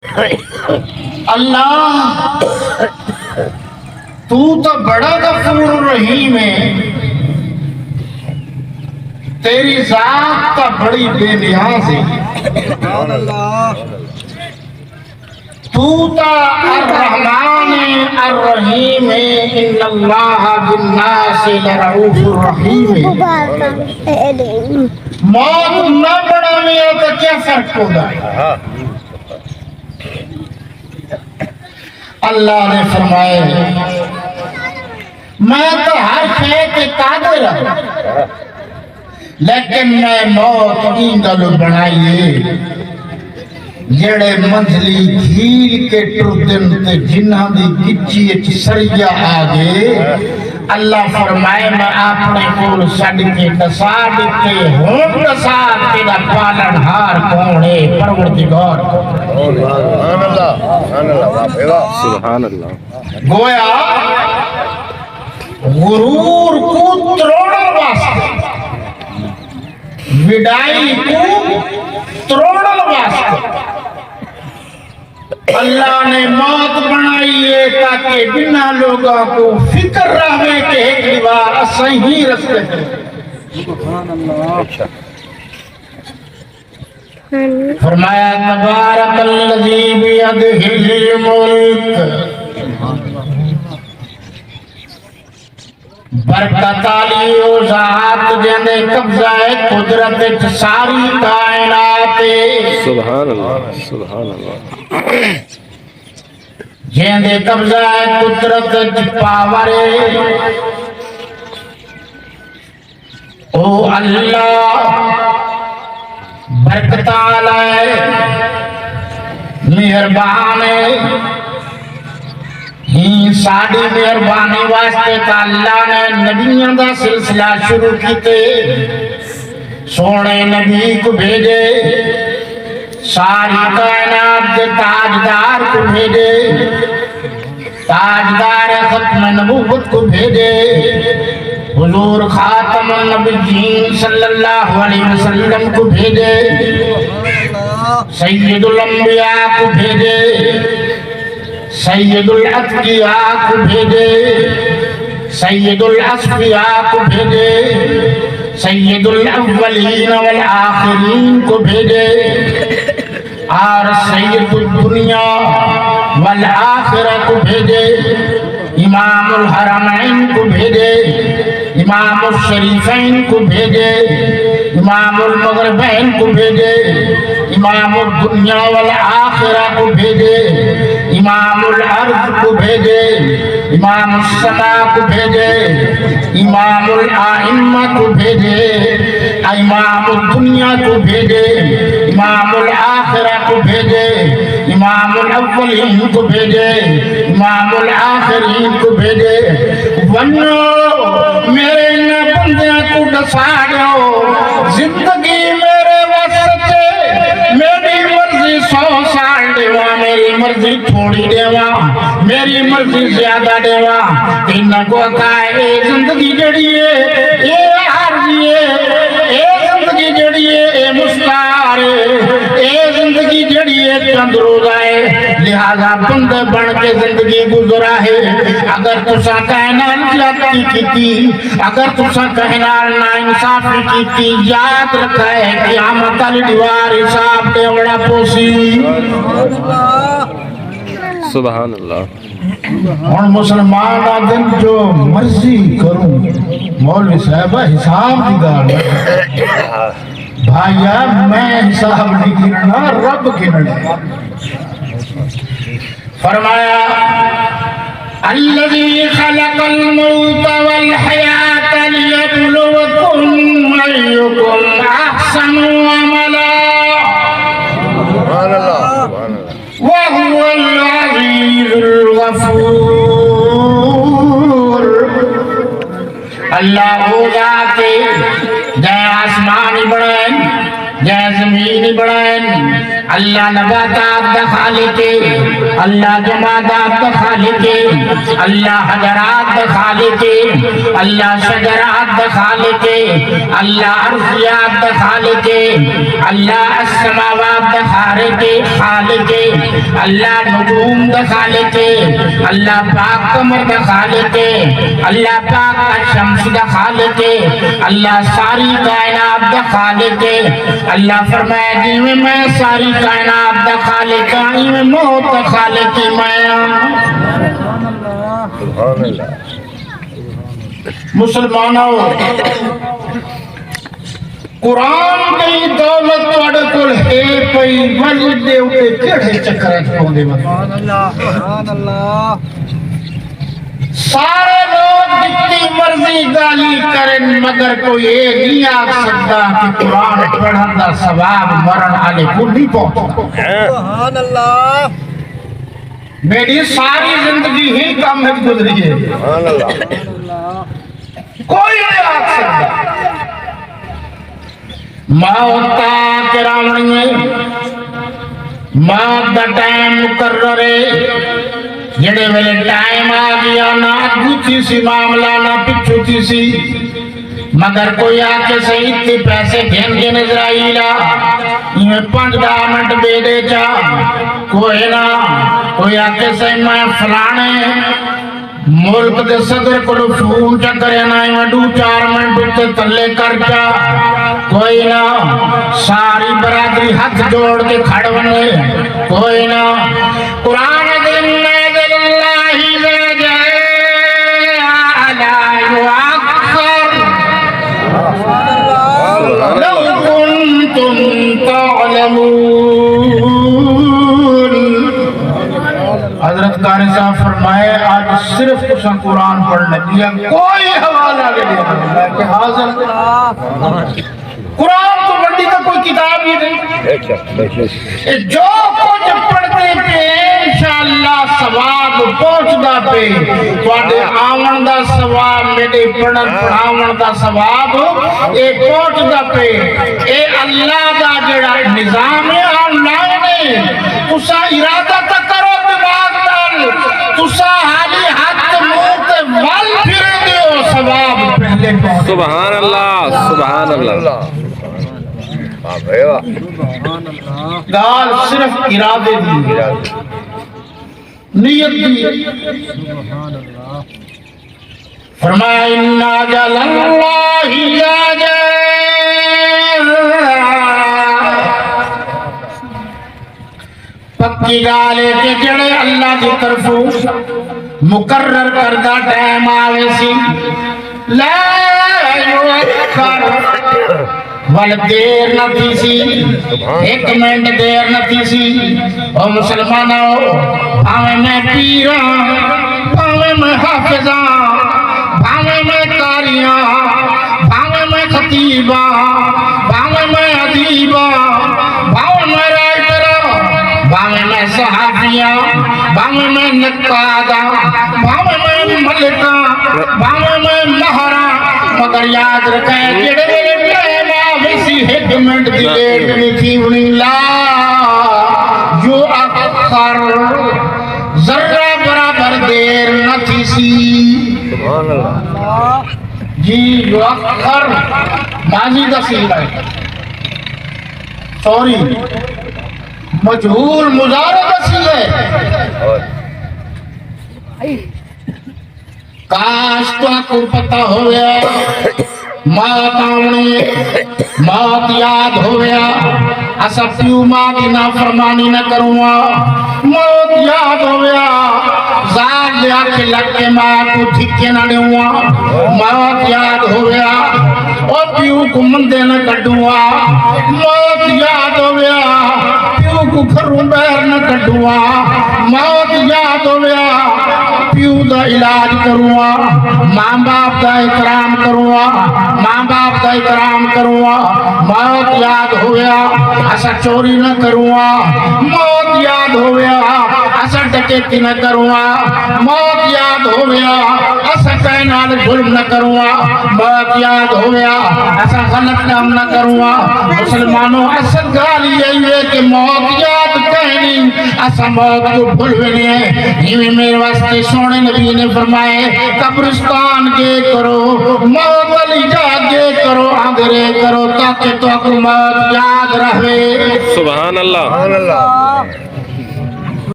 اللہ تو بڑا غفور رحیم ہے، تیری ذات تو بڑی بے نیاز ہے، تو الرحمن الرحیم ہے، ان اللہ بالناس لرؤوف الرحیم ہے۔ موت نہ بڑا میں تو کیا فرق ہوگا؟ اللہ نے فرمائے میں تو ہر شے کے قادر ہوں، لیکن میں موت اینگل بنائیے جڑے منزلی کھیل کے ٹردن تے جنہ دی گچی اچ سریا آگے۔ اللہ فرمائے میں اپنے کول سڈ کے دسا دیتے ہوں دسا تیرا پالن ہار کون ہے؟ پروردگار سبحان اللہ۔ گویا غرور کو تروڑن واسطے، وڈائی کو تروڑن واسطے اللہ نے موت بنائی ہے تاکہ بنا لوگوں کو فکر رہے کہ ایک دیوار صحیح رستے تھے۔ فرمایا تبارک الذی بیدہ الملک، برکت علی و ذات جنے قبضہ قدرت ساری کائنات۔ سبحان اللہ سبحان اللہ۔ جنے قبضہ قدرت پاور او اللہ برکت علی مہربان ہی ساڑی مہربانی واسطے تا اللہ نے نبیوں دا سلسلہ شروع کیتے، سونے نبی کو بھیجے، ساری کائنات کے تاجدار کو بھیجے، تاجدار ختم نبوت کو بھیجے، حضور خاتم النبیین صلی اللہ علیہ وسلم کو بھیجے، سید الانبیاء کو بھیجے، سید الاتقیاء کو بھیجے، سید الاصفیاء کو بھیجے، سید الاولین والآخرین کو بھیجے، اور سید الدنیا والآخرہ کو بھیجے، امام الحرمین کو بھیجے، امام الشریفین کو بھیجے، امام المغربین کو بھیجے، امام الدنیا والآخرہ کو بھیجے، امام الارض کو بھیجے، امام السماء کو بھیجے، امام الائمہ کو بھیجے، امام الدنیا کو بھیجے، امام الآخرہ کو بھیجے، امام الاولین کو بھیجے، امام الآخرین کو بھیجے۔ ونو میرے نے بندیاں کو ڈساڑو، زندگی میرے واسطے میری مرضی 100 سال دیوا، میری مرضی تھوڑی دیوا، میری مرضی زیادہ دیوا، انہاں کو کہے زندگی جڑی ہے اے عارضی ہے، اے زندگی جڑی ہے اے مستعار ہے، اے زندگی جڑی ہے چند روزہ ہے، لہذا بندے بن کے زندگی گزرا ہے۔ اگر تسا کہنال زیادتی کیتی، اگر تسا کہنال نا انصافی کیتی، یاد رکھا ہے قیامت علی دیوار حساب دے وڑا پوسی۔ سبحان اللہ۔ اور مسلمان آدم جو مرضی کروں، مولوی صاحبہ حساب دی گال بھائیا میں حساب نہیں گرنا، رب گرنا۔ فرمایا الذی خلق الموت والحیات لیبلوکم ایکم احسن عملا وهو العزیز الغفور۔ اللہ وہ ذات جائے آسمانی بڑھائیں جائے زمینی بڑھائیں، اللہ نباتات دا خالق اللہ جمادات دا خالق ہے، اللہ حجرات دا خالق ہے، اللہ شجرات دا خالق ہے، اللہ ارضیات دا خالق ہے، اللہ السماوات دا خالق ہے، اللہ نجوم دا خالق ہے، اللہ پاک قمر دا خالق ہے، اللہ پاک شمس دا خالق ہے، اللہ ساری کائنات دا خالق ہے۔ اللہ فرمایا جی میں ساری کائنات دا خالق ہوں، میں موت دا خالق ہی میں ہوں۔ سبحان اللہ۔ مسلمانوں، قرآن کی دولت توڑے کل ہے پئی مسجد دے اوتے کیڑے چکر پوندے سبحان اللہ سبحان اللہ۔ سارے لوگ جتنی مرضی گالی کریں مگر کوئی یہ نہیں آکھ سکتا کہ قرآن پڑھن دا ثواب مرن والے کو نہیں پہنچتا۔ سبحان اللہ۔ میری ساری زندگی ہی کام میں گزری ہے، سبحان اللہ۔ کوئی نہیں آکھ سکتا۔ موت کے راوڑ میں موت دا ٹائم مقرر ہے، جڑے ویلے ٹائم آ گیا نہ اگو تھی سی معاملہ نہ پچھو تھی سی، مگر کوئی آکے صحیح تھی پیسے گھن کے نظرائیلا یہ 5 منٹ دے دے چا کوئی نہ، کوئی آکے صحیح میں فلانے ملک دے صدر کو فون چکرے نہ یہ 2-4 منٹ تے تلے کر چا کوئی نہ، ساری برادری ہاتھ جوڑ کے کھڑونے کوئی نہ۔ قرآن دن نازل اللہ لا يؤخر لو كنتم تعلمون۔ حضرت قاری صاحب فرمائے آج صرف تسا قرآن پڑھنے دیا، کوئی حوالہ لے دیا کہ حاضر قرآن تو بڑی کا کوئی کتاب ہی نہیں، جو کچھ پڑھتے پہ انشاءاللہ ثواب پہنچدا پہ، تواڈے آون دا ثواب، میرے پڑھن پڑھاون دا ثواب اے پہنچدا پہ۔ اے اللہ دا جڑا نظام ہے آن لائن ہے، تسا ارادہ تا کرو دماغ نال، تسا حالی ہاتھ منہ تے ول پھر دیو ثواب پہلے پہنچ۔ سبحان اللہ سبحان اللہ۔ گال صرف ارادے دی، نیت دی۔ فرمایا ان اجل اللہ پکی گال ہے کہ جڑے اللہ کی طرفوں مقرر کردہ ٹائم آوے سی لا یؤخر، ول دیر نہ تھی سی، 1 منٹ دیر نہ تھی سی۔ او مسلمانوں، بھاوے میں پیراں، بھاوے میں حافظاں، بھاوے میں قاریاں، بھاوے میں خطیباں، بھاوے میں ادیباں، بھاوے میں رائٹراں، بھاوے میں صحافیاں، بھاوے میں نقاداں، بھاوے میں ملکاں، بھاوے میں مہراں، مگر یاد رکھیں جڑے میرے ٹائم آویسی 1 منٹ دی لیٹ نہیں تھی انہیں لا جو اخر، ذرہ برابر دیر نہ تھی سی۔ سبحان اللہ۔ جی جو اخر ماضی دا سیغہ ہے، سوری مجہول مضارع دا سیغہ ہے۔ کاش تو کو پتہ ہویا موت آونی، موت یاد ہویا، اسا پیو ماں کی نافرمانی نہ کروں، موت یاد ہویا، زار لیا کے لگ کے ماں کو دھکے نہ لوں، موت یاد ہویا، او پیو کو مندے نہ کٹوں، موت یاد ہویا، پیو کو گھروں بہر نہ کٹوں، موت یاد ہویا، پیو دا علاج کروں، ماں باپ دا اکرام کروں، ماں باپ کا اکرام کروں، موت یاد ہویا اسا چوری نہ کروں، موت یاد ہویا اسا ڈکیتی نہ کروں، موت یاد ہویا اسا کہیں نال ظلم نہ کروں، موت یاد ہویا اسا غلط کام نہ کروں۔ مسلمانوں اصل گال یہ ہے کہ موت یاد کہیں نہیں اسا موت کو بھول نہیں ہے یہ میرے واسطے سونے نبی نے فرمائے قبرستان کے کرو موت علی جا کے کرو آگرے کرو تاکہ تو موت یاد رہے سبحان اللہ سبحان اللہ